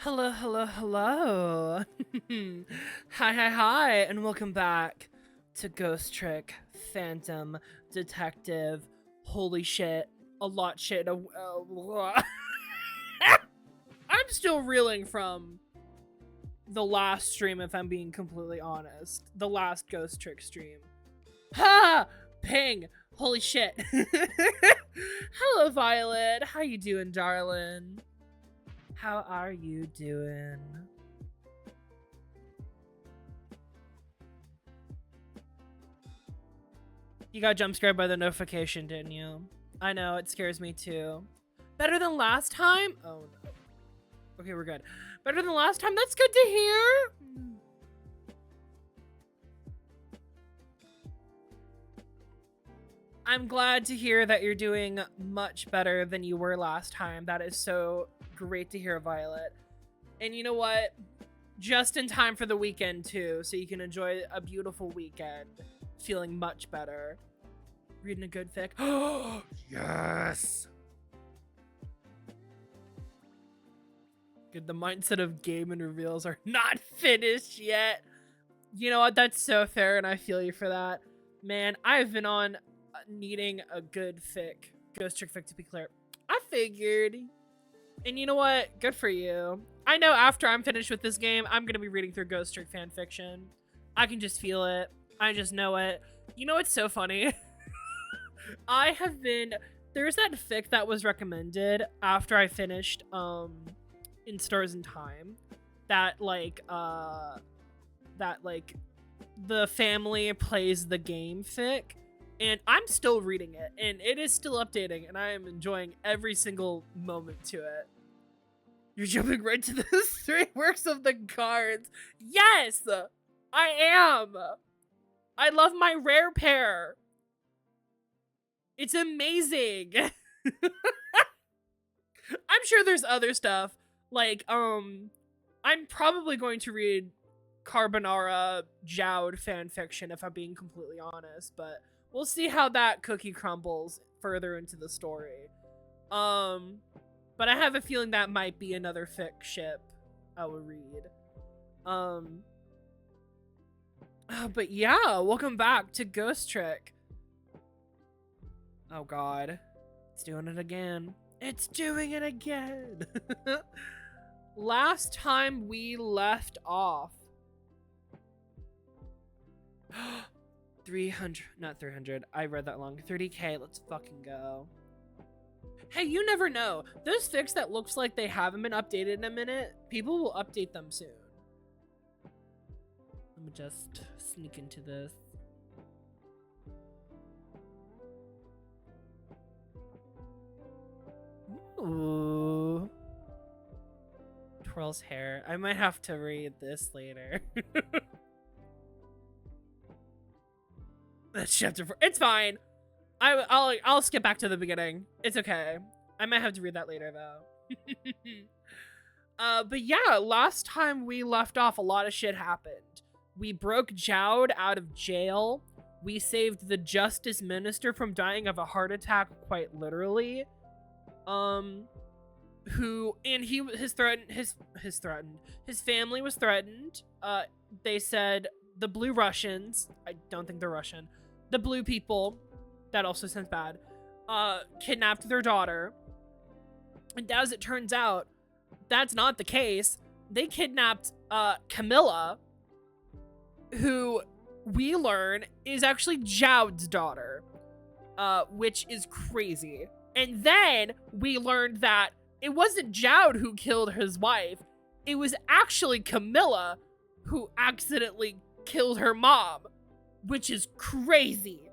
Hello, hello, hello. Hi, and welcome back to Ghost Trick Phantom Detective. Holy shit, a lot shit. I'm still reeling from the last stream, if I'm being completely honest. The last Ghost Trick stream. Ha! Ping! Holy shit. Hello, Violet. How you doing, darling? How are you doing? You got jump scared by the notification, didn't you? I know, it scares me too. Better than last time? Oh no. Okay, we're good. Better than last time? That's good to hear! I'm glad to hear that you're doing much better than you were last time. That is so great to hear, Violet. And you know what? Just in time for the weekend too, so you can enjoy a beautiful weekend, feeling much better. Reading a good fic. Oh, yes! Good, the mindset of game and reveals are not finished yet. You know what? That's so fair, and I feel you for that. Man, I've been on needing a good fic. Ghost Trick fic, to be clear. I figured. And you know what? Good for you. I know after I'm finished with this game, I'm going to be reading through Ghost Trick fanfiction. I can just feel it. I just know it. You know what's so funny? I have been... There's that fic that was recommended after I finished In Stars in Time. That, like, the family plays the game fic. And I'm still reading it, and it is still updating, and I am enjoying every single moment to it. You're jumping right to the 3 works of the cards. Yes! I am! I love my rare pair. It's amazing. I'm sure there's other stuff. Like, I'm probably going to read Carbonara Jowd fanfiction if I'm being completely honest, but we'll see how that cookie crumbles further into the story. But I have a feeling that might be another fic ship I will read. But yeah, welcome back to Ghost Trick. Oh god. It's doing it again. It's doing it again! Last time we left off. 300, not 300. I read that long. 30k, let's fucking go. Hey, you never know. Those fics that looks like they haven't been updated in a minute, people will update them soon. Let me just sneak into this. Ooh. Twirl's hair. I might have to read this later. That's chapter 4. It's fine. I'll skip back to the beginning. It's okay. I might have to read that later though. But yeah, last time we left off, a lot of shit happened. We broke Jowd out of jail. We saved the justice minister from dying of a heart attack, quite literally. His family was threatened. They said the Blue Russians, I don't think they're Russian, the blue people, that also sounds bad, kidnapped their daughter. And as it turns out, that's not the case. They kidnapped Camilla, who we learn is actually Jowd's daughter, which is crazy. And then we learned that it wasn't Jowd who killed his wife. It was actually Camilla who accidentally killed her mom, which is crazy.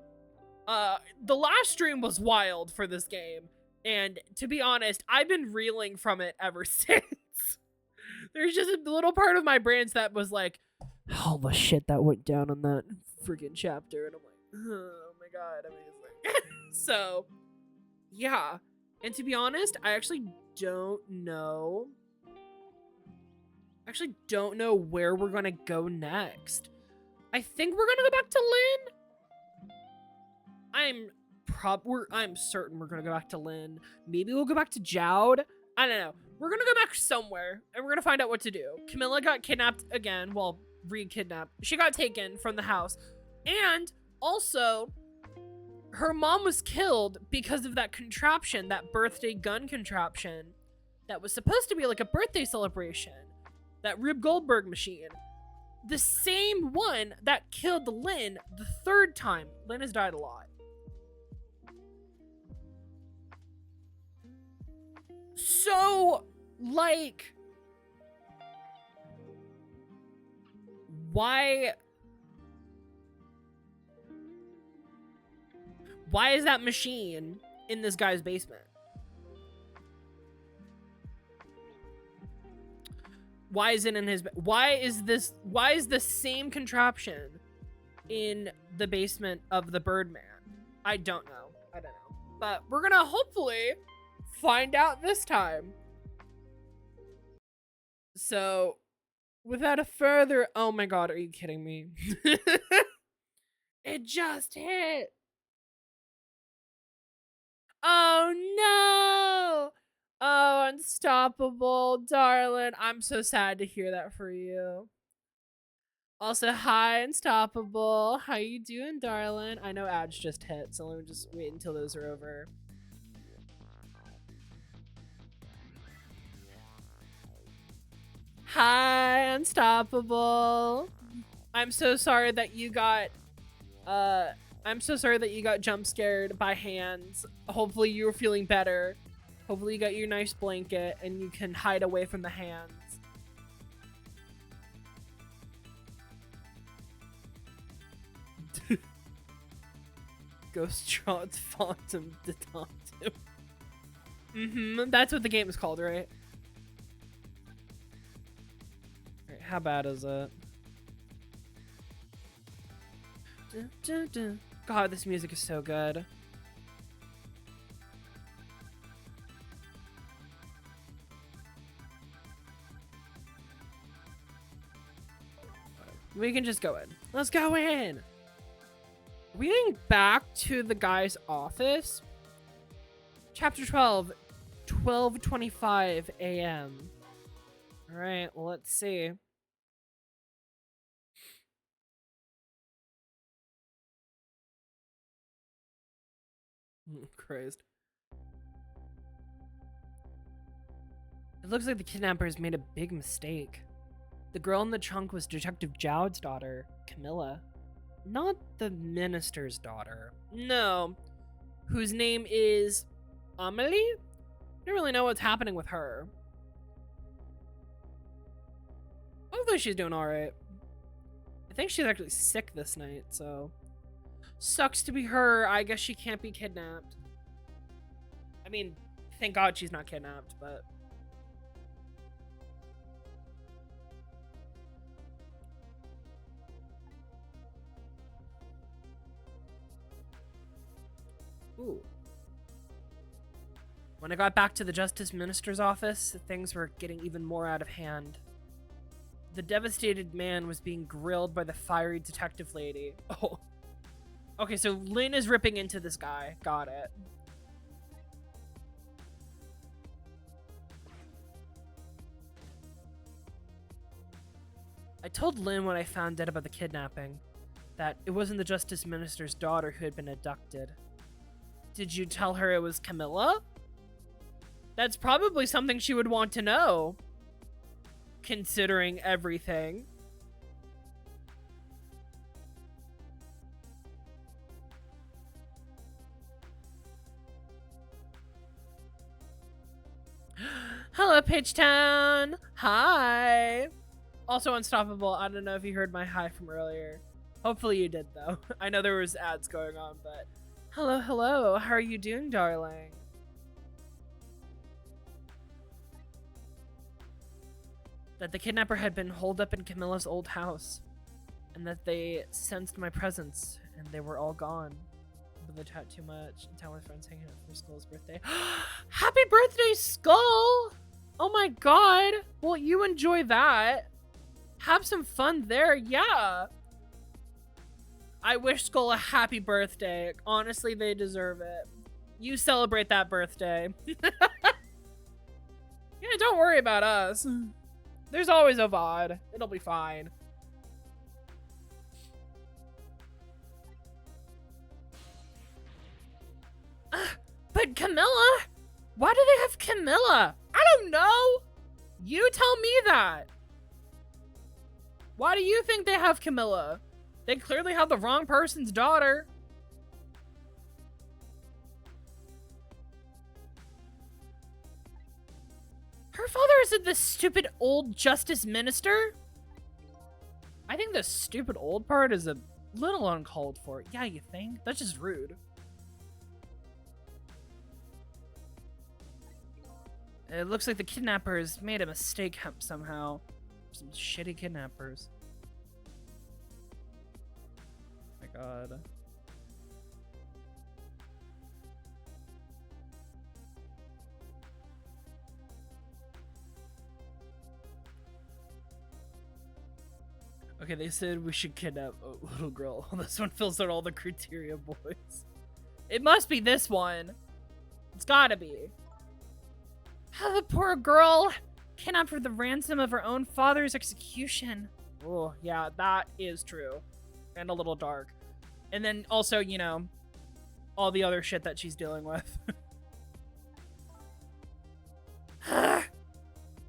The last stream was wild for this game, and to be honest, I've been reeling from it ever since. There's just a little part of my brain that was like, all the shit that went down on that freaking chapter, and I'm like, oh my god, amazing. So, yeah. And to be honest, I actually don't know where we're gonna go next. I think we're gonna go back to Lynn. I'm certain we're gonna go back to Lynn. Maybe we'll go back to Jowd. I don't know. we're gonna go back somewhere and we're gonna find out what to do. Camilla got kidnapped again. Well, re-kidnapped. She got taken from the house. And also, her mom was killed because of that contraption, that birthday gun contraption that was supposed to be like a birthday celebration. That Rube Goldberg machine. The same one that killed Lynn the 3rd time. Lynn has died a lot. So, like, why is that machine in this guy's basement? Why is it in his, why is the same contraption in the basement of the Birdman? I don't know. But we're gonna hopefully find out this time. So, without a further, oh my god, are you kidding me? It just hit. Oh no! Oh, Unstoppable, darling. I'm so sad to hear that for you. Also, hi, Unstoppable. How you doing, darling? I know ads just hit, so let me just wait until those are over. Hi, Unstoppable. I'm so sorry that you got jump scared by hands. Hopefully you were feeling better. Hopefully you got your nice blanket and you can hide away from the hands. Ghost Trot's Phantom Detective. That's what the game is called, right? Alright, how bad is it? God, this music is so good. We can just go in. Let's go in! Are we getting back to the guy's office? Chapter 12, 12:25 a.m. Alright, well, let's see. Crazed. It looks like the kidnappers made a big mistake. The girl in the trunk was Detective Jowd's daughter, Camilla. Not the minister's daughter. No. Whose name is Amelie? I don't really know what's happening with her. Hopefully she's doing alright. I think she's actually sick this night, so... Sucks to be her. I guess she can't be kidnapped. I mean, thank God she's not kidnapped, but... Ooh. When I got back to the Justice Minister's office, things were getting even more out of hand. The devastated man was being grilled by the fiery detective lady. Oh. Okay, so Lynn is ripping into this guy. Got it. I told Lynn when I found out about the kidnapping that it wasn't the Justice Minister's daughter who had been abducted. Did you tell her it was Camilla? That's probably something she would want to know, considering everything. Hello, Pitchtown! Hi! Also Unstoppable, I don't know if you heard my hi from earlier. Hopefully you did, though. I know there was ads going on, but... Hello, hello. How are you doing, darling? That the kidnapper had been holed up in Camilla's old house, and that they sensed my presence, and they were all gone. But they chat too much, and tell my friends hanging out for Skull's birthday. Happy birthday, Skull! Oh my god! Well, you enjoy that. Have some fun there, yeah! I wish Skull a happy birthday. Honestly, they deserve it. You celebrate that birthday. Yeah, don't worry about us. There's always a VOD. It'll be fine. But Camilla? Why do they have Camilla? I don't know. You tell me that. Why do you think they have Camilla? They clearly have the wrong person's daughter. Her father isn't this stupid old justice minister. I think the stupid old part is a little uncalled for. Yeah, you think? That's just rude. It looks like the kidnappers made a mistake somehow. Some shitty kidnappers. Oh my god. Okay, they said we should kidnap a little girl. This one fills out all the criteria, boys. It must be this one. It's gotta be. The poor girl kidnapped for the ransom of her own father's execution. Oh, yeah, that is true. And a little dark. And then also, you know, all the other shit that she's dealing with.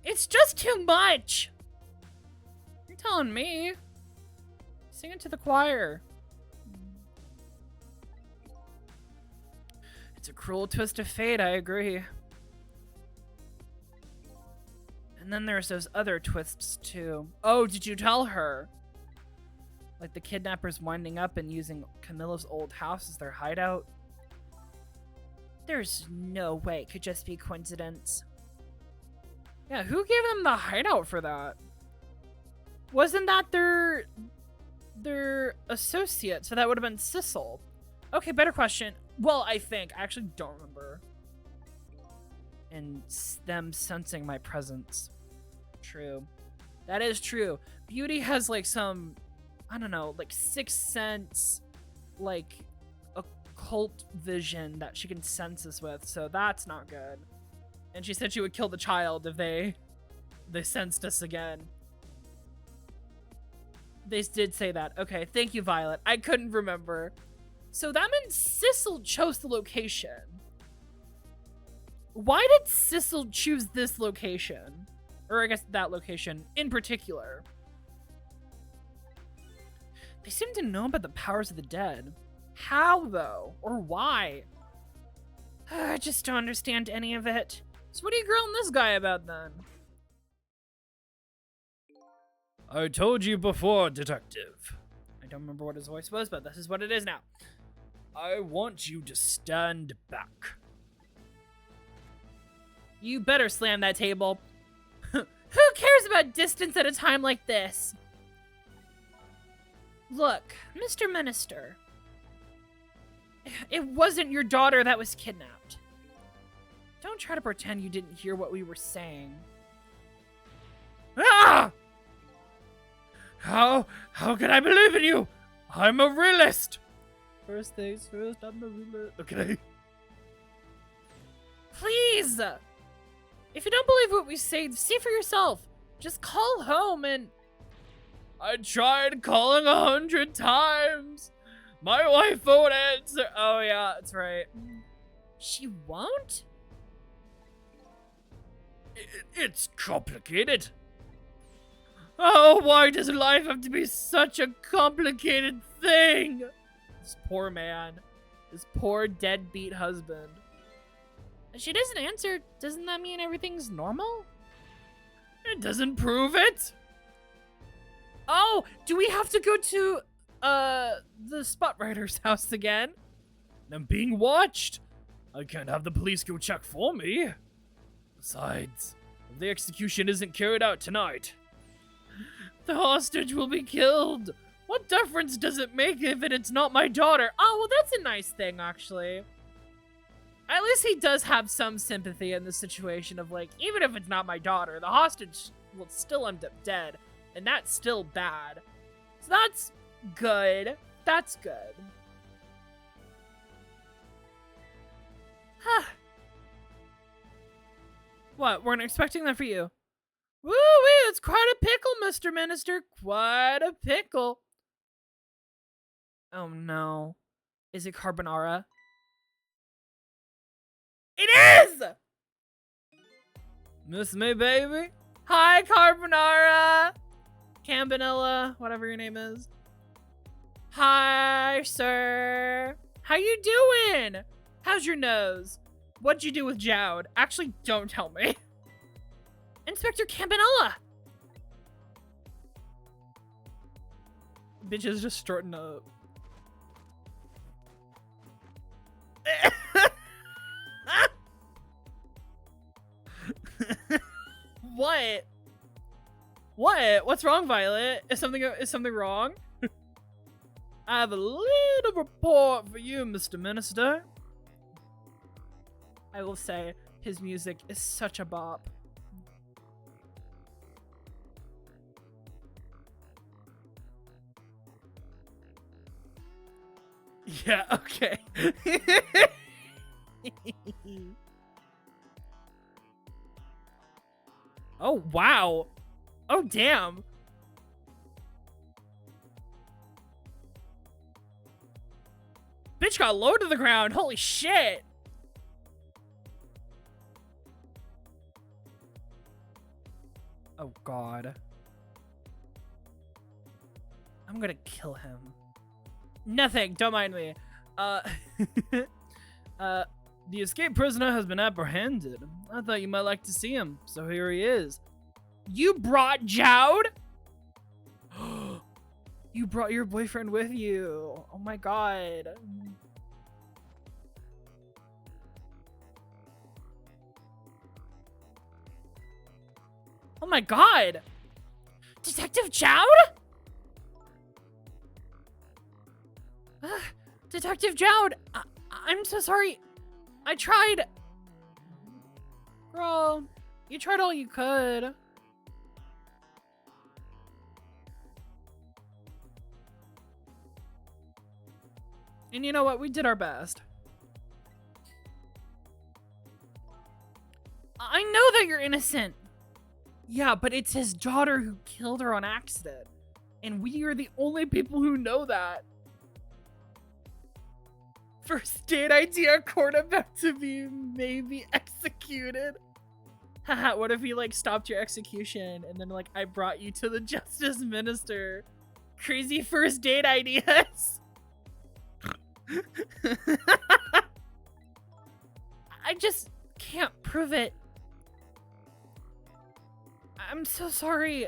It's just too much. You're telling me. Sing it to the choir. It's a cruel twist of fate, I agree. And then there's those other twists, too. Oh, did you tell her? Like the kidnappers winding up and using Camilla's old house as their hideout? There's no way it could just be coincidence. Yeah, who gave them the hideout for that? Wasn't that their associate? So that would have been Sissel. Okay, better question. Well, I actually don't remember. And them sensing my presence. True. That is true. Beauty has like some, I don't know, like sixth sense, like occult vision that she can sense us with, so that's not good. And she said she would kill the child if they sensed us again. They did say that. Okay, thank you, Violet. I couldn't remember. So that means Sissel chose the location. Why did Sissel choose this location? Or I guess that location in particular. They seem to know about the powers of the dead. How, though? Or why? I just don't understand any of it. So what are you grilling this guy about, then? I told you before, detective. I don't remember what his voice was, but this is what it is now. I want you to stand back. You better slam that table. Who cares about distance at a time like this? Look, Mr. Minister. It wasn't your daughter that was kidnapped. Don't try to pretend you didn't hear what we were saying. Ah! How can I believe in you? I'm a realist. First things first, I'm a realist. Okay. Please! If you don't believe what we say, see for yourself. Just call home and... I tried calling 100 times. My wife won't answer. Oh yeah, that's right. She won't? It's complicated. Oh, why does life have to be such a complicated thing? This poor man. This poor deadbeat husband. If she doesn't answer, doesn't that mean everything's normal? It doesn't prove it. Oh, do we have to go to, the Spotwriter's house again? I'm being watched. I can't have the police go check for me. Besides, if the execution isn't carried out tonight, the hostage will be killed. What difference does it make if it's not my daughter? Oh, well, that's a nice thing, actually. At least he does have some sympathy in the situation of, like, even if it's not my daughter, the hostage will still end up dead. And that's still bad. So that's good. That's good. Huh. What? Weren't expecting that for you. Woo-wee, it's quite a pickle, Mr. Minister. Quite a pickle. Oh no. Is it carbonara? It is! Miss me, baby. Hi, carbonara. Campanella, whatever your name is. Hi, sir. How you doing? How's your nose? What'd you do with Jowd? Actually, don't tell me. Inspector Campanella. Bitch is just strutting up. What? What? What's wrong, Violet? Is something wrong? I have a little report for you, Mr. Minister. I will say, his music is such a bop. Yeah, okay. Oh, wow. Oh, damn. Bitch got low to the ground. Holy shit. Oh, God. I'm gonna kill him. Nothing. Don't mind me. The escaped prisoner has been apprehended. I thought you might like to see him, so here he is. You brought Jowd? You brought your boyfriend with you. Oh my god. Oh my god. Detective Jowd? Detective Jowd, I'm so sorry. I tried. Girl, you tried all you could. And you know what? We did our best. I know that you're innocent. Yeah, but it's his daughter who killed her on accident. And we are the only people who know that. First date idea, court about to be maybe executed. Haha, what if he like stopped your execution and then like I brought you to the justice minister? Crazy first date ideas. I just can't prove it. I'm so sorry.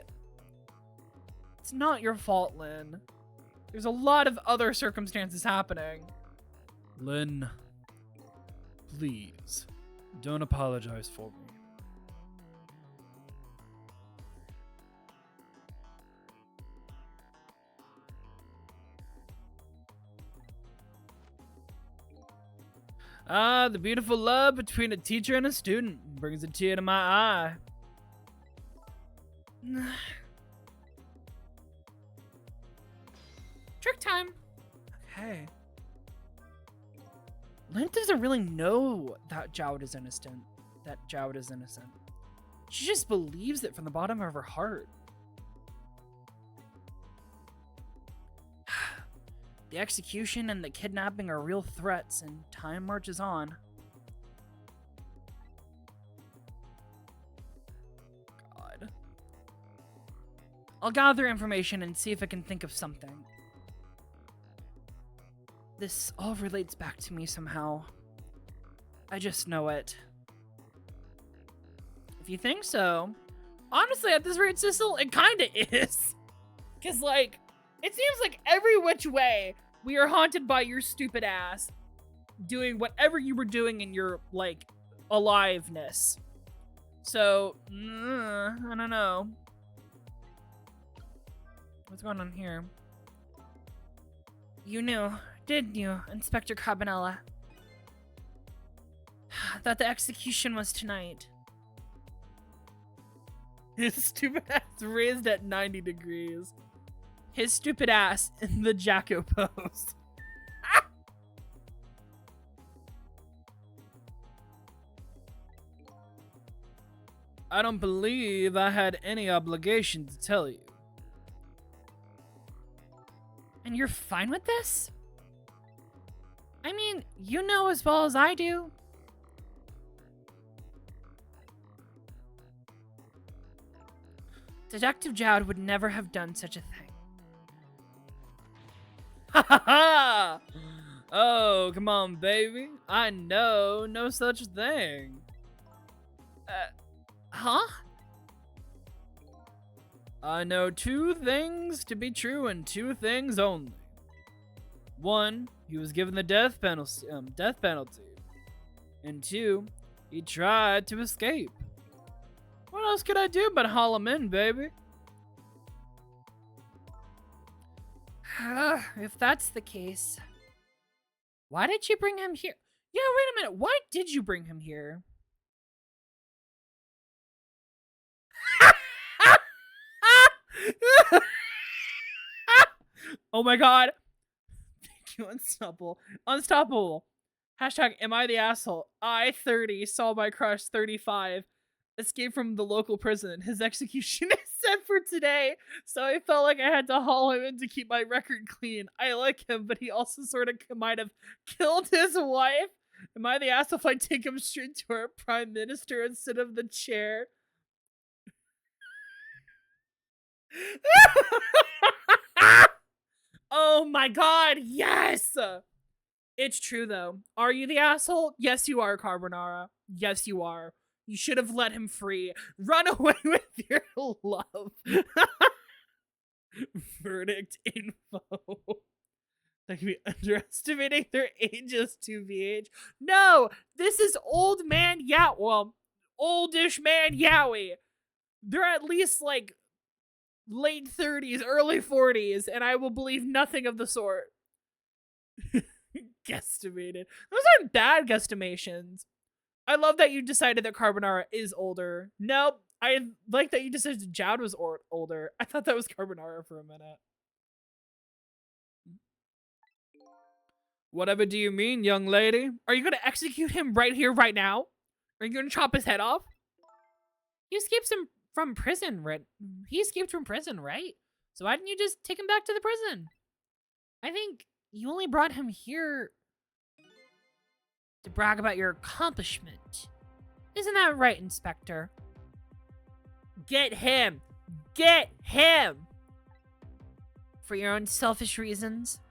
It's not your fault, Lynn. There's a lot of other circumstances happening. Lynn, please, don't apologize for me. Ah, the beautiful love between a teacher and a student brings a tear to my eye. Trick time. Okay. Lynn doesn't really know that Jowd is innocent. She just believes it from the bottom of her heart. The execution and the kidnapping are real threats, and time marches on. God. I'll gather information and see if I can think of something. This all relates back to me somehow. I just know it. If you think so. Honestly, at this rate, Sissel, it kinda is. Cause like, it seems like every which way we are haunted by your stupid ass doing whatever you were doing in your, like, aliveness. So, I don't know. What's going on here? You knew, didn't you, Inspector Cabanella? That the execution was tonight. His stupid ass raised at 90 degrees. His stupid ass in the Jacko pose. I don't believe I had any obligation to tell you. And you're fine with this? I mean, you know as well as I do. Detective Jowd would never have done such a thing. Ha ha ha! Oh, come on, baby. I know no such thing. Huh? I know two things to be true and two things only. One, he was given the death penalty. And two, he tried to escape. What else could I do but haul him in, baby? If that's the case, why did you bring him here? Yeah, wait a minute. Why did you bring him here? Oh my god. Thank you, Unstoppable. Unstoppable. Hashtag am I the asshole? I, 30, saw my crush, 35, escape from the local prison. His execution is set for today, so I felt like I had to haul him in to keep my record clean. I like him, but he also sort of might have killed his wife. Am I the asshole if I take him straight to our prime minister instead of the chair? Oh my god, yes! It's true, though. Are you the asshole? Yes, you are, Carbonara. Yes, you are. You should have let him free. Run away with your love. Verdict info. That could be underestimating their ages, 2VH. No! This is old man well, oldish man Yowie. They're at least, like, late 30s, early 40s, and I will believe nothing of the sort. Guesstimated. Those aren't bad guesstimations. I love that you decided that Carbonara is older. Nope. I like that you decided Jowd was older. I thought that was Carbonara for a minute. Whatever do you mean, young lady? Are you going to execute him right here, right now? Are you going to chop his head off? He escapes from prison, right? He escaped from prison, right? So why didn't you just take him back to the prison? I think you only brought him here to brag about your accomplishment. Isn't that right, Inspector? Get him! Get him! For your own selfish reasons.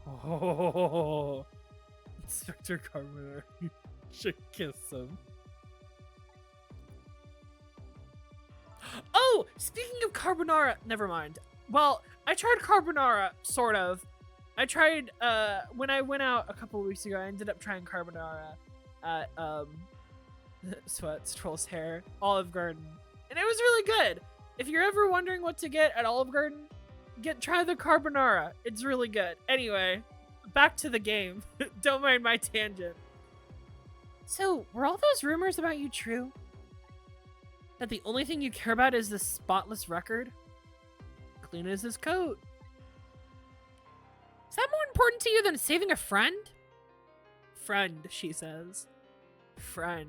Oh, Inspector Carbonara, you should kiss him. Oh, speaking of Carbonara, never mind. Well, I tried Carbonara, sort of. I tried, when I went out a couple weeks ago, I ended up trying Carbonara at, Sweats, Troll's Hair, Olive Garden. And it was really good. If you're ever wondering what to get at Olive Garden, try the Carbonara. It's really good. Anyway, back to the game. Don't mind my tangent. So, were all those rumors about you true? That the only thing you care about is the spotless record? Clean as his coat. Is that more important to you than saving a friend? Friend, she says. Friend.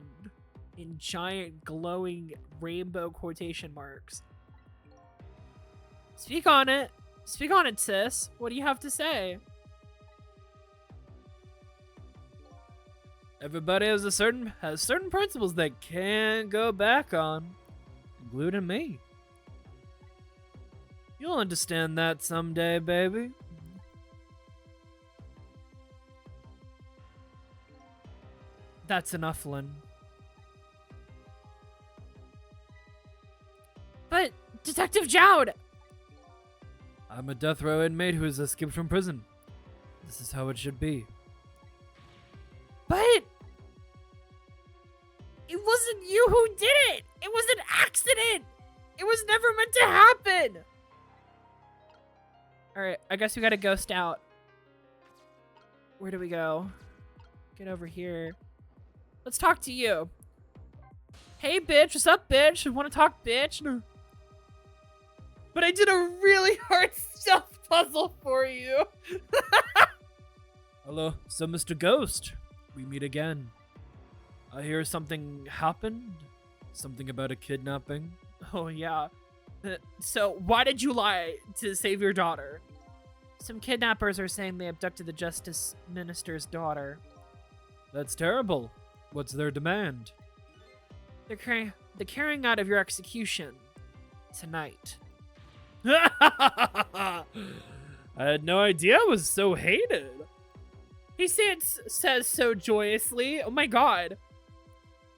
In giant glowing rainbow quotation marks. Speak on it. Speak on it, sis. What do you have to say? Everybody has certain principles they can't go back on, including me. You'll understand that someday, baby. That's enough, Lynn. But, Detective Jowd! I'm a death row inmate who has escaped from prison. This is how it should be. But it wasn't you who did it! It was an accident! It was never meant to happen! Alright, I guess we gotta ghost out. Where do we go? Get over here. Let's talk to you. Hey, bitch. What's up, bitch? Want to talk, bitch? But I did a really hard stealth puzzle for you. Hello, so Mr. Ghost. We meet again. I hear something happened. Something about a kidnapping. Oh, yeah. So, why did you lie to save your daughter? Some kidnappers are saying they abducted the justice minister's daughter. That's terrible. What's their demand? They're carrying out of your execution tonight. I had no idea I was so hated. He says so joyously. Oh my god.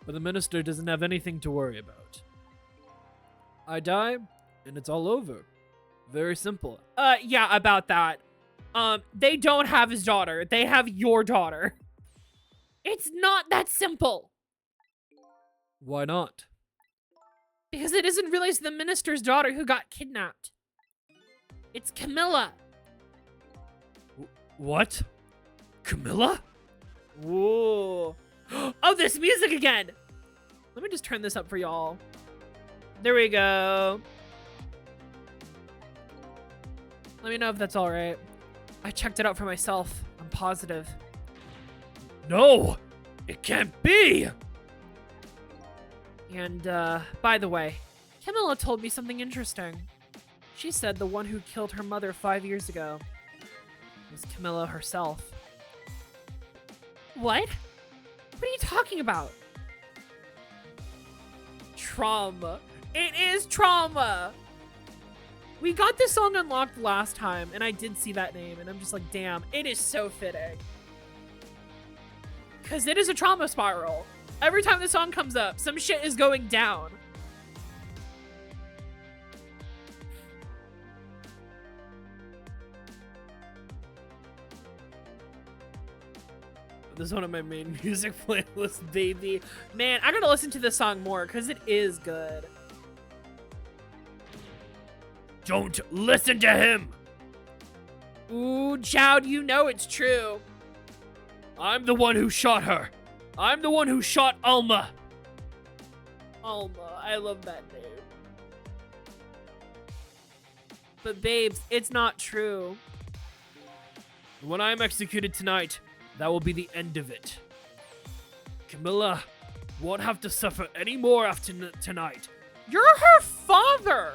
But the minister doesn't have anything to worry about. I die, and it's all over. Very simple. Yeah, about that. They don't have his daughter. They have your daughter. It's not that simple. Why not? Because it isn't really the minister's daughter who got kidnapped. It's Camilla. What? Camilla? Whoa. Oh, this music again. Let me just turn this up for y'all. There we go. Let me know if that's all right. I checked it out for myself. I'm positive. No! It can't be! And, by the way, Camilla told me something interesting. She said the one who killed her mother 5 years ago was Camilla herself. What? What are you talking about? Trauma. It is trauma! We got this song unlocked last time, and I did see that name, and I'm just like, damn, it is so fitting. Because it is a trauma spiral. Every time the song comes up, some shit is going down. This is one of my main music playlists, baby. Man, I gotta listen to this song more, because it is good. Don't listen to him! Ooh, jowd, you know it's true. I'm the one who shot her. I'm the one who shot Alma. Alma, I love that name. But babes, it's not true. When I'm executed tonight, that will be the end of it. Camilla won't have to suffer any more after tonight. You're her father!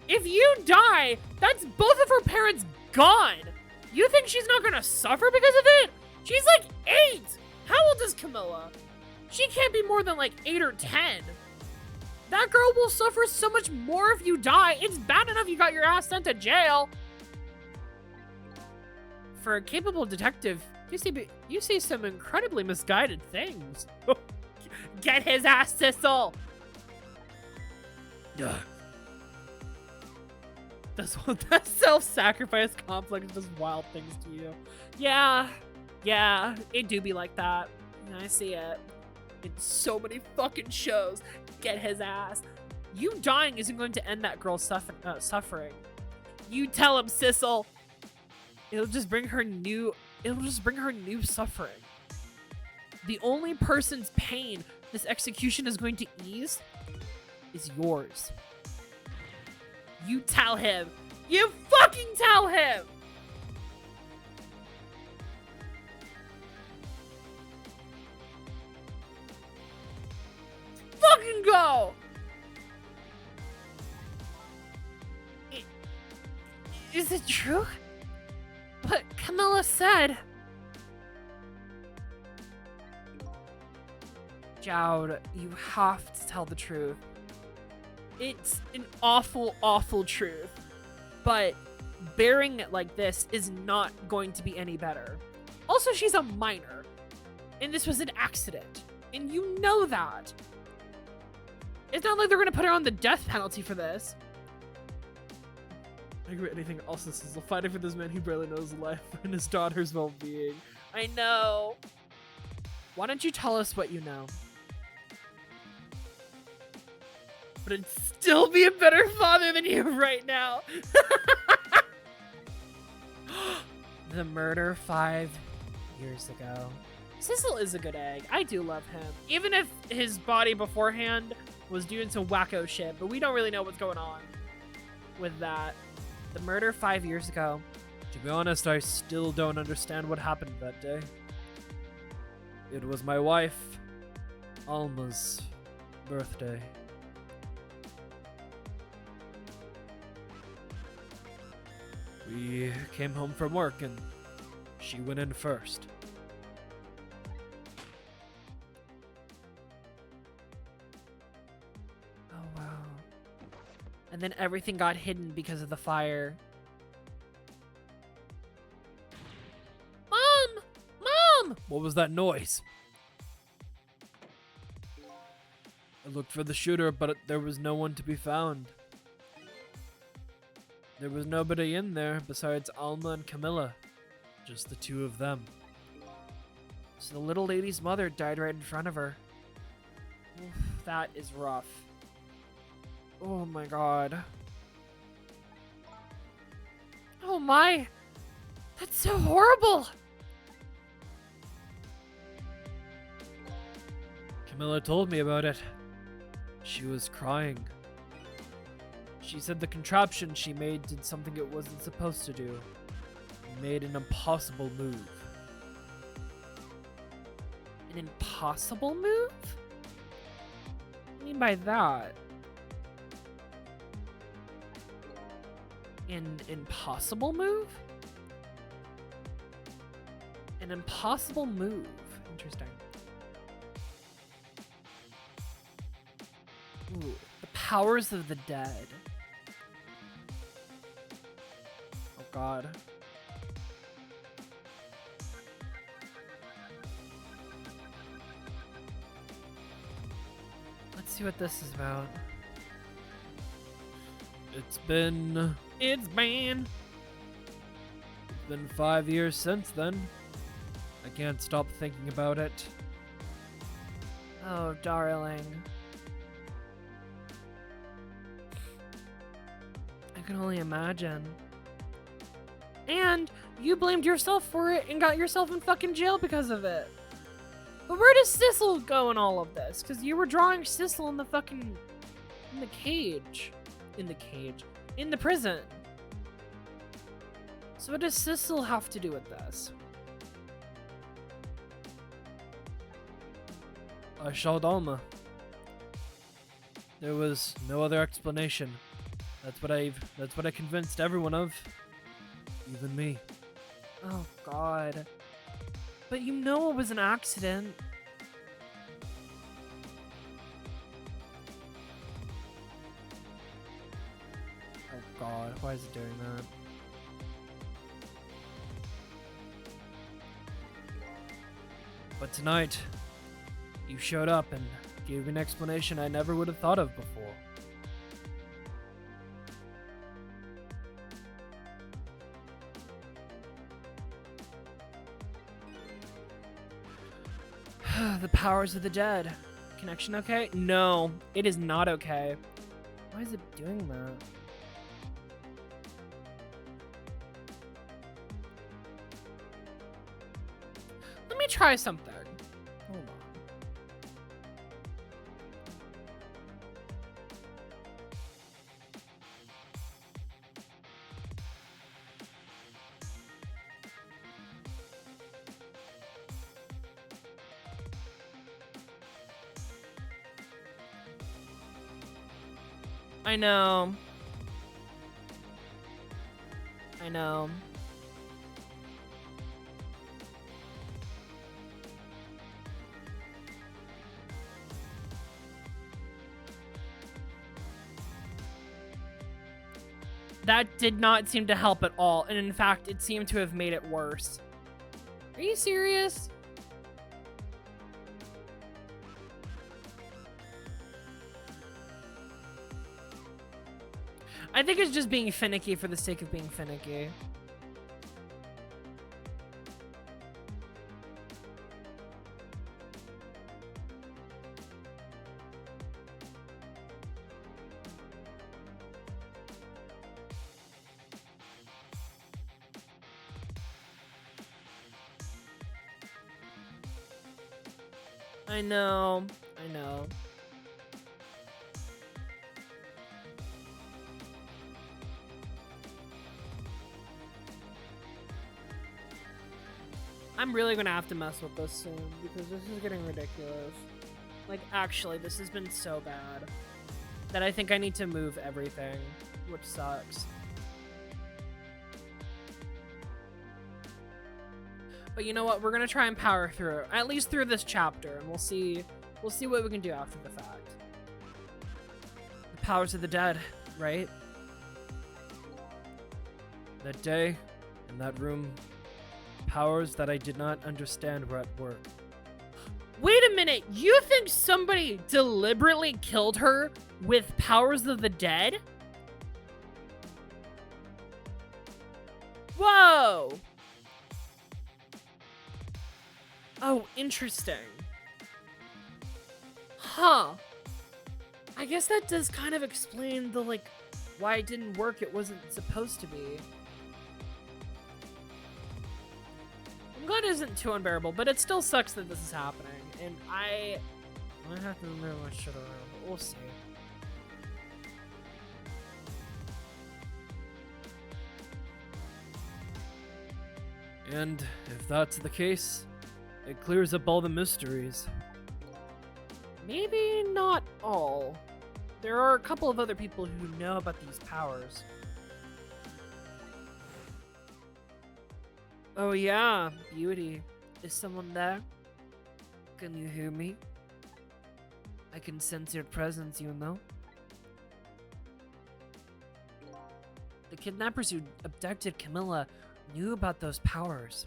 If you die, that's both of her parents gone! You think she's not gonna suffer because of it? She's like 8! How old is Camilla? She can't be more than like 8 or 10. That girl will suffer so much more if you die. It's bad enough you got your ass sent to jail. For a capable detective, you see some incredibly misguided things. Get his ass, Sissel! That self-sacrifice conflict does wild things to you. Yeah, it do be like that. I see it. In so many fucking shows. Get his ass. You dying isn't going to end that girl's suffering. You tell him, Sissel. It'll just bring her new suffering. The only person's pain this execution is going to ease is yours. You tell him. You fucking tell him! Fucking go! Is it true? What Camilla said? Jowd, you have to tell the truth. It's an awful, awful truth. But bearing it like this is not going to be any better. Also, she's a minor. And this was an accident. And you know that. It's not like they're going to put her on the death penalty for this. I agree with anything else. This is fighting for this man who barely knows life and his daughter's well-being. I know. Why don't you tell us what you know? But I'd still be a better father than you right now. The murder 5 years ago. Sissel is a good egg. I do love him. Even if his body beforehand was doing some wacko shit, but we don't really know what's going on with that. The murder 5 years ago. To be honest, I still don't understand what happened that day. It was my wife Alma's birthday. We came home from work and she went in first. Oh, wow. And then everything got hidden because of the fire. Mom! Mom! What was that noise? I looked for the shooter, but there was no one to be found. There was nobody in there besides Alma and Camilla. Just the two of them. So the little lady's mother died right in front of her. Oof, that is rough. Oh my god. Oh my! That's so horrible! Camilla told me about it. She was crying. She said the contraption she made did something it wasn't supposed to do. It made an impossible move. An impossible move? What do you mean by that? An impossible move? An impossible move. Interesting. Ooh, the powers of the dead. Oh god. Let's see what this is about. It's been 5 years since then. I can't stop thinking about it. Oh, darling. I can only imagine. And you blamed yourself for it and got yourself in fucking jail because of it. But where does Sissel go in all of this? Because you were drawing Sissel in the fucking... in the cage. In the prison. So what does Sissel have to do with this? I shot Alma. There was no other explanation. That's what I convinced everyone of. Even me. Oh god. But you know it was an accident. Oh god, why is it doing that? But tonight, you showed up and gave me an explanation I never would have thought of before. The powers of the dead. Connection okay? No, it is not okay. Why is it doing that? Let me try something. Hold on. I know. I know. That did not seem to help at all, and in fact, it seemed to have made it worse. Are you serious? I think it's just being finicky for the sake of being finicky. I know. I know. I'm really gonna have to mess with this soon because this is getting ridiculous. Like, actually, this has been so bad that I think I need to move everything, which sucks. But you know what? We're gonna try and power through, at least through this chapter, and we'll see what we can do after the fact. The powers of the dead, right? That day, in that room, powers that I did not understand were at work. Wait a minute, you think somebody deliberately killed her with powers of the dead? Whoa! Oh, interesting. Huh. I guess that does kind of explain the, like, why it didn't work. It wasn't supposed to be. I'm glad it isn't too unbearable, but it still sucks that this is happening. And I have to move my shit around, but we'll see. And if that's the case, it clears up all the mysteries. Maybe not all. There are a couple of other people who know about these powers. Oh yeah, Beauty. Is someone there? Can you hear me? I can sense your presence, you know? The kidnappers who abducted Camilla knew about those powers.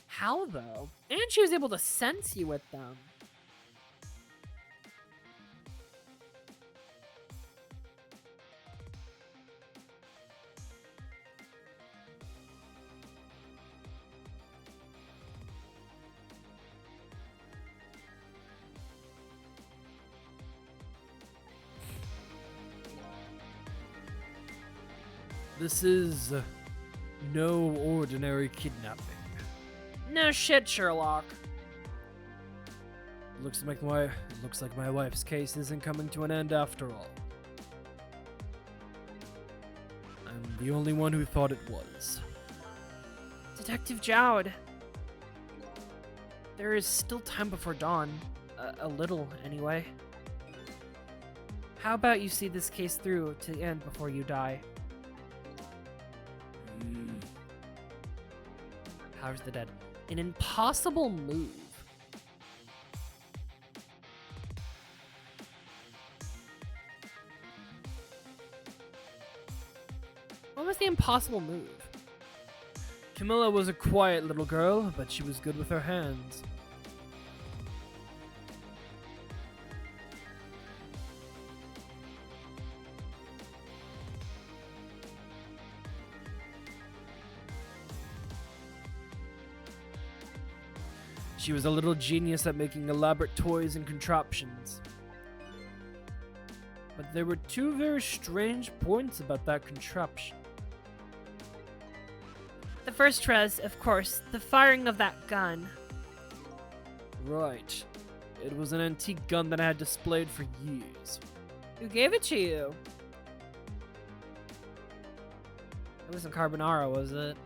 How, though? And she was able to sense you with them. This is no ordinary kidnapping. No shit, Sherlock. Looks like my wife's case isn't coming to an end after all. I'm the only one who thought it was. Detective Jowd. There is still time before dawn. A little, anyway. How about you see this case through to the end before you die? Powers of the dead. An impossible move. What was the impossible move? Camilla was a quiet little girl, but she was good with her hands. She was a little genius at making elaborate toys and contraptions. But there were two very strange points about that contraption. The first was, of course, the firing of that gun. Right. It was an antique gun that I had displayed for years. Who gave it to you? It wasn't Carbonara, was it?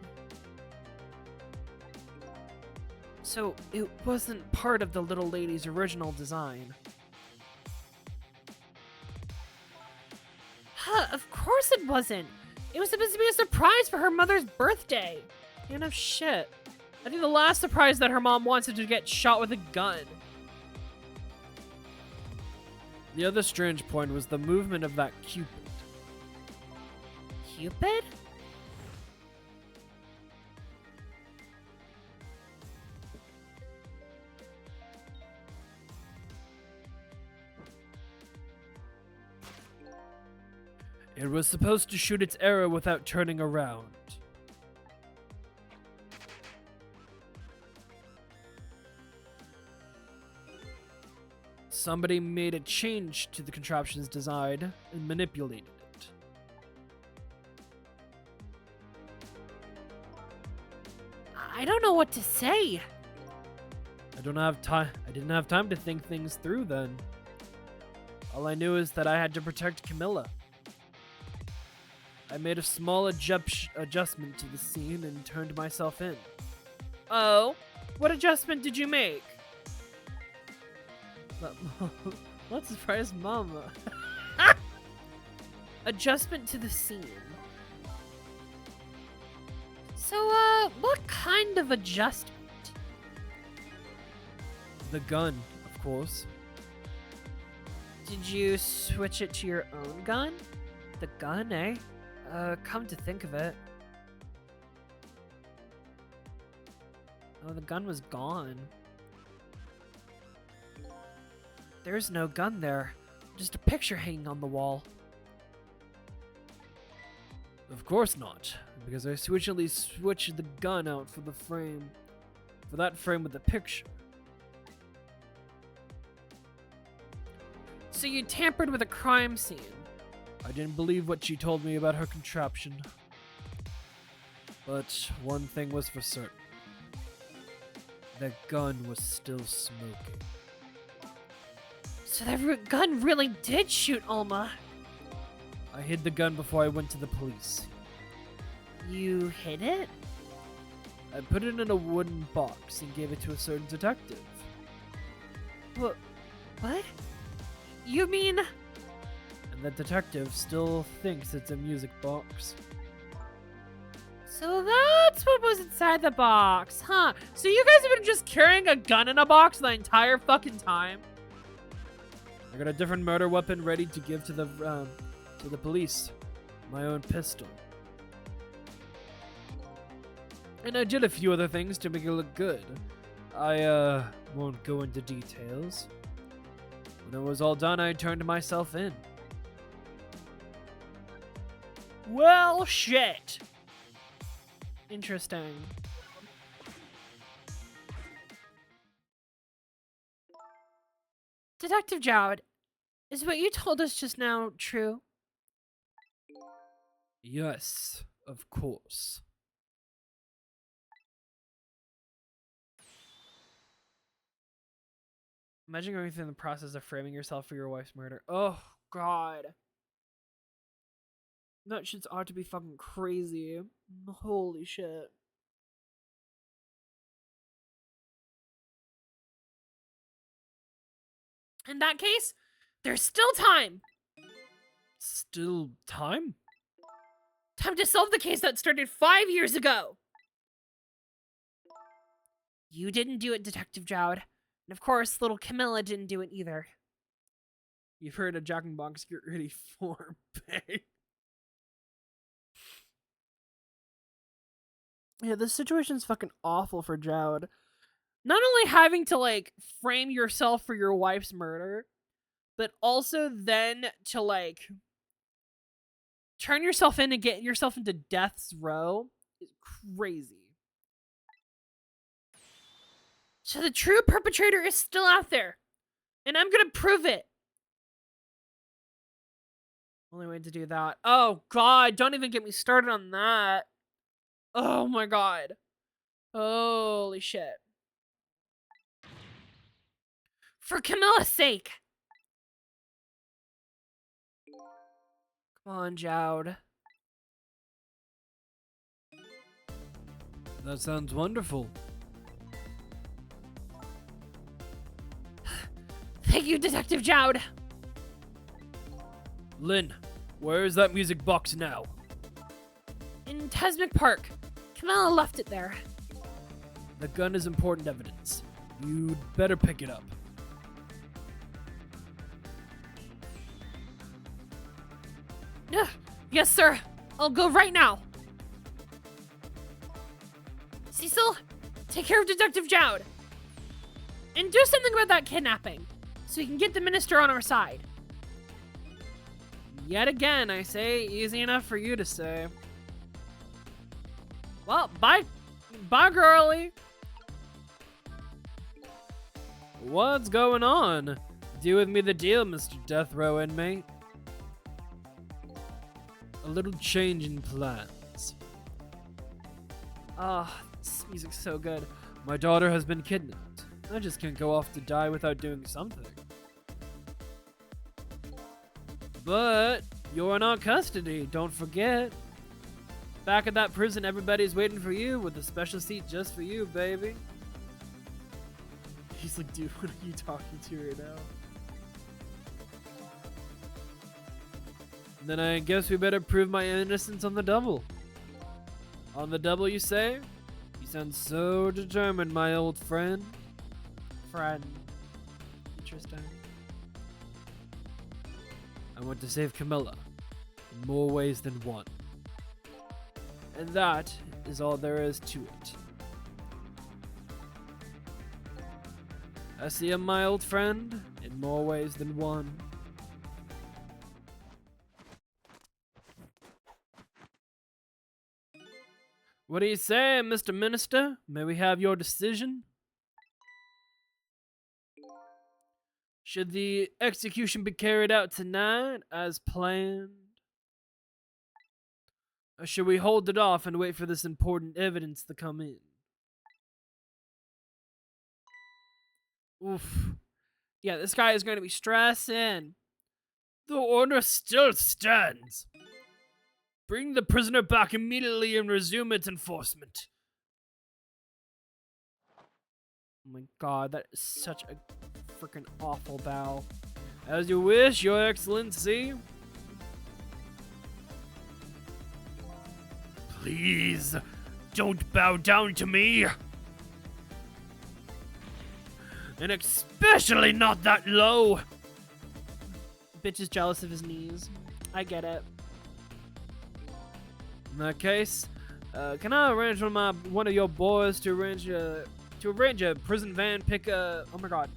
So, it wasn't part of the little lady's original design. Huh, of course it wasn't! It was supposed to be a surprise for her mother's birthday! Man of shit. I think the last surprise that her mom wants is to get shot with a gun. The other strange point was the movement of that Cupid. Cupid? It was supposed to shoot its arrow without turning around. Somebody made a change to the contraption's design and manipulated it. I don't know what to say. I didn't have time to think things through then. All I knew is that I had to protect Camilla. I made a small adjustment to the scene and turned myself in. Oh? What adjustment did you make? But let's surprise Mama. Adjustment to the scene. So, what kind of adjustment? The gun, of course. Did you switch it to your own gun? The gun, eh? Come to think of it. Oh, the gun was gone. There's no gun there. Just a picture hanging on the wall. Of course not, because I switched the gun out for the frame. For that frame with the picture. So you tampered with a crime scene. I didn't believe what she told me about her contraption. But one thing was for certain. The gun was still smoking. So the gun really did shoot Alma. I hid the gun before I went to the police. You hid it? I put it in a wooden box and gave it to a certain detective. What? You mean... And the detective still thinks it's a music box. So that's what was inside the box, huh? So you guys have been just carrying a gun in a box the entire fucking time? I got a different murder weapon ready to give to the police. My own pistol. And I did a few other things to make it look good. I won't go into details. When it was all done, I turned myself in. Well, shit. Interesting. Detective Jowd, is what you told us just now true? Yes, of course. Imagine going through the process of framing yourself for your wife's murder. Oh, God. That shit's ought to be fucking crazy. Holy shit. In that case, there's still time. Still time? Time to solve the case that started 5 years ago. You didn't do it, Detective Jowd. And of course, little Camilla didn't do it either. You've heard of Jack and Box Get Ready for Bang. Yeah, this situation's fucking awful for Jowd. Not only having to, like, frame yourself for your wife's murder, but also then to, like, turn yourself in and get yourself into death's row is crazy. So the true perpetrator is still out there. And I'm gonna prove it. Only way to do that. Oh, God, don't even get me started on that. Oh, my God. Holy shit. For Camilla's sake. Come on, Jowd. That sounds wonderful. Thank you, Detective Jowd. Lynn, where is that music box now? In Tesmic Park. Camilla left it there. The gun is important evidence. You'd better pick it up. Yes, sir. I'll go right now. Cecil, take care of Detective Jowd. And do something about that kidnapping, so we can get the minister on our side. Yet again, I say, easy enough for you to say. Well, bye. Bye, girlie. What's going on? Do with me the deal, Mr. Death Row inmate. A little change in plans. Oh, this music's so good. My daughter has been kidnapped. I just can't go off to die without doing something. But you're in our custody, don't forget. Back at that prison, everybody's waiting for you with a special seat just for you, baby. He's like, dude, what are you talking to right now? Then I guess we better prove my innocence on the double. On the double, you say? You sound so determined, my old friend. Friend. Interesting. I want to save Camilla in more ways than one. And that is all there is to it. I see him, my old friend, in more ways than one. What do you say, Mr. Minister? May we have your decision? Should the execution be carried out tonight as planned? Or should we hold it off and wait for this important evidence to come in? Oof. Yeah, this guy is going to be stressing. The order still stands. Bring the prisoner back immediately and resume its enforcement. Oh my god, that is such a freaking awful bow. As you wish, Your Excellency. Please, don't bow down to me. And especially not that low. Bitch is jealous of his knees. I get it. In that case, can I arrange one of your boys to arrange a prison van pick a... Oh my god.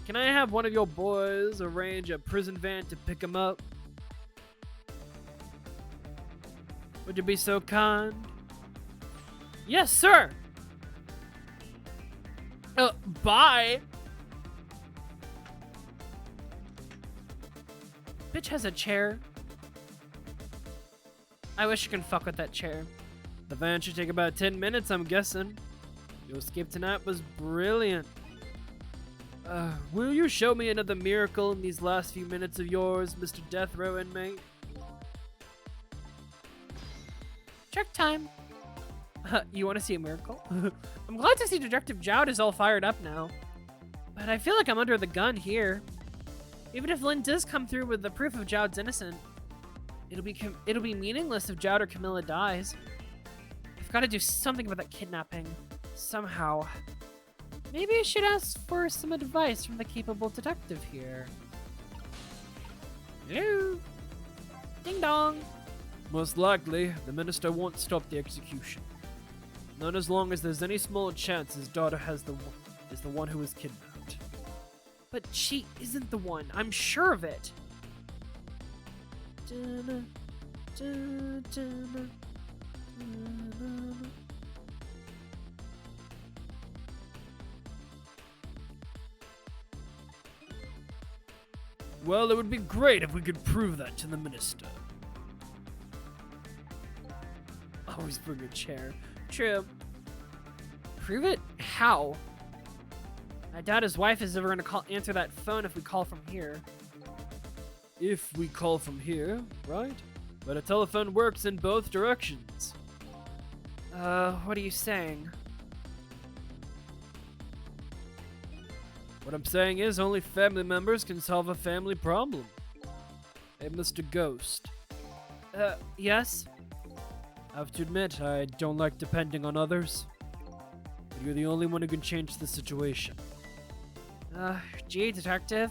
Can I have one of your boys arrange a prison van to pick him up? Would you be so kind? Yes, sir. Bye. Bitch has a chair. I wish you could fuck with that chair. The van should take about 10 minutes, I'm guessing. Your escape tonight was brilliant. Will you show me another miracle in these last few minutes of yours, Mr. Death Row inmate? Check time. You want to see a miracle? I'm glad to see Detective Jowd is all fired up now. But I feel like I'm under the gun here. Even if Lynn does come through with the proof of Jowd's innocent, it'll be meaningless if Jowd or Camilla dies. I've got to do something about that kidnapping. Somehow. Maybe I should ask for some advice from the capable detective here. Hello? Ding dong. Most likely, the minister won't stop the execution. Not as long as there's any small chance his daughter is the one who was kidnapped. But she isn't the one. I'm sure of it. Well, it would be great if we could prove that to the minister. Always bring a chair. True. Prove it? How? I doubt his wife is ever going to answer that phone if we call from here. If we call from here, right? But a telephone works in both directions. What are you saying? What I'm saying is only family members can solve a family problem. Hey, Mr. Ghost. Yes? I have to admit, I don't like depending on others. But you're the only one who can change the situation. Gee, detective?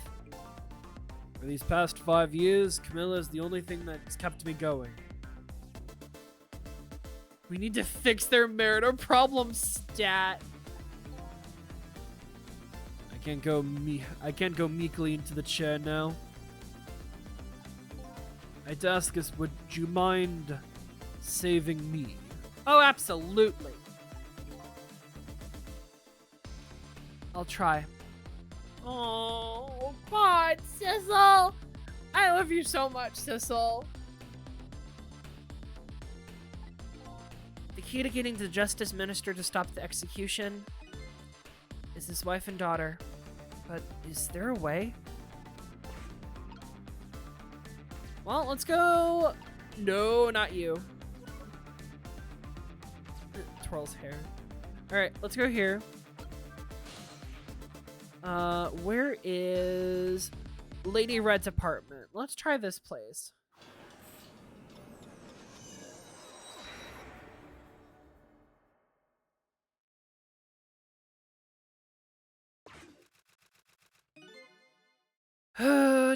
For these past 5 years, Camilla is the only thing that's kept me going. We need to fix their marital problem, stat. I can't go meekly into the chair now. I'd ask us, would you mind saving me? Oh, absolutely. I'll try. Oh, God, Sissel. I love you so much, Sissel. The key to getting the justice minister to stop the execution is his wife and daughter. But is there a way? Well, let's go. No, not you. It twirls hair. All right, let's go here. Where is Lady Red's apartment? Let's try this place.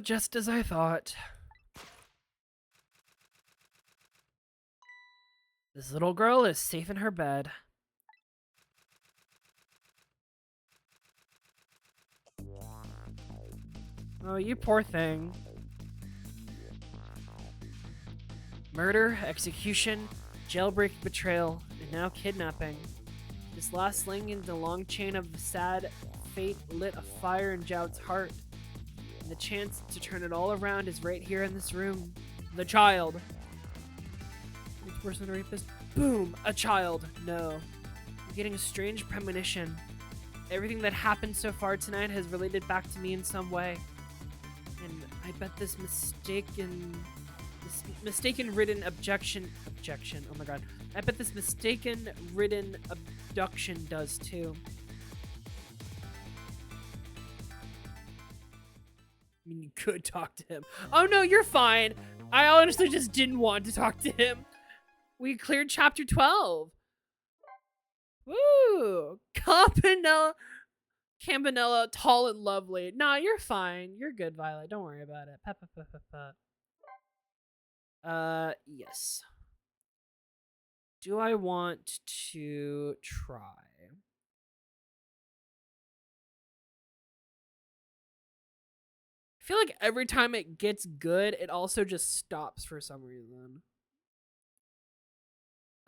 Just as I thought. This little girl is safe in her bed. Oh, you poor thing. Murder, execution, jailbreak, betrayal, and now kidnapping. This last link in the long chain of sad fate lit a fire in Jowd's heart. And the chance to turn it all around is right here in this room. The child. It's worse than a rapist. Boom! A child. No. I'm getting a strange premonition. Everything that happened so far tonight has related back to me in some way. And I bet this mistaken-ridden objection, oh my god. I bet this mistaken-ridden abduction does too. I mean, you could talk to him. Oh no, you're fine. I honestly just didn't want to talk to him. We cleared chapter 12. Woo! Campanella, tall and lovely. Nah, you're fine. You're good, Violet. Don't worry about it. Yes. Do I want to try? I feel like every time it gets good, it also just stops for some reason.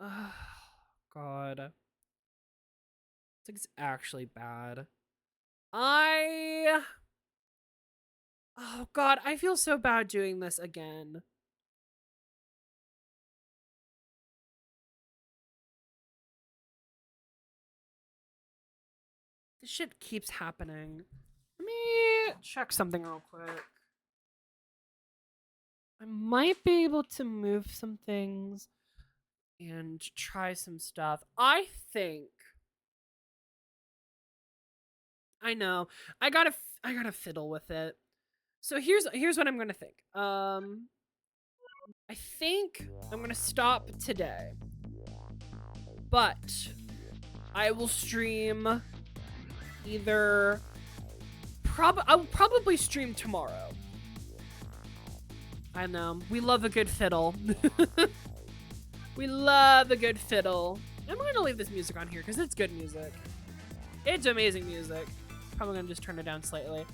Oh, God. It's actually bad. Oh, God, I feel so bad doing this again. This shit keeps happening. Let me check something real quick. I might be able to move some things and try some stuff. I think. I know. I gotta fiddle with it. So here's what I'm gonna think. I think I'm gonna stop today, but I will stream either. I'll probably stream tomorrow. I know. We love a good fiddle. We love a good fiddle. I'm gonna leave this music on here because it's good music. It's amazing music. Probably gonna just turn it down slightly.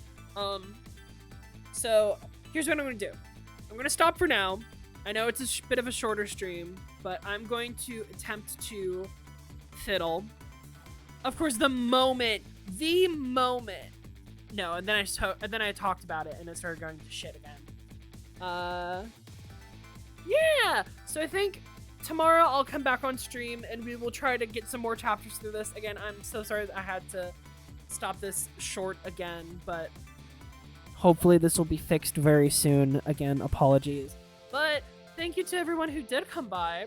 So here's what I'm gonna do. I'm gonna stop for now. I know it's a bit of a shorter stream, but I'm going to attempt to fiddle. Of course, the moment. No, and then I talked about it and it started going to shit again. Yeah. So I think tomorrow I'll come back on stream and we will try to get some more chapters through this. Again, I'm so sorry that I had to stop this short again, but hopefully this will be fixed very soon. Again, apologies. But thank you to everyone who did come by.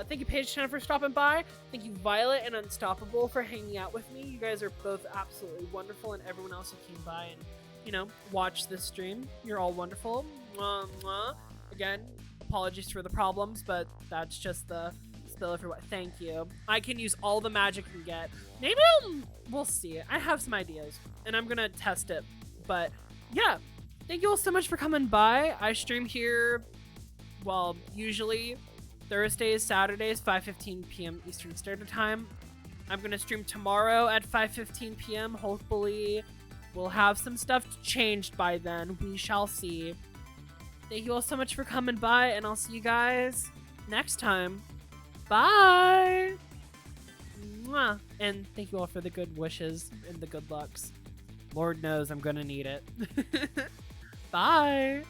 Thank you, Paige Chen, for stopping by. Thank you, Violet and Unstoppable, for hanging out with me. You guys are both absolutely wonderful, and everyone else who came by and, you know, watched this stream. You're all wonderful. Mwah, mwah. Again, apologies for the problems, but that's just the spill everywhere. Thank you. I can use all the magic I can get. Maybe we'll see. I have some ideas, and I'm gonna test it. But yeah, thank you all so much for coming by. I stream here, well, usually Thursdays, Saturdays, 5:15 p.m. Eastern Standard Time. I'm gonna stream tomorrow at 5:15 p.m. Hopefully, we'll have some stuff changed by then. We shall see. Thank you all so much for coming by, and I'll see you guys next time. Bye! Mwah. And thank you all for the good wishes and the good lucks. Lord knows I'm gonna need it. Bye!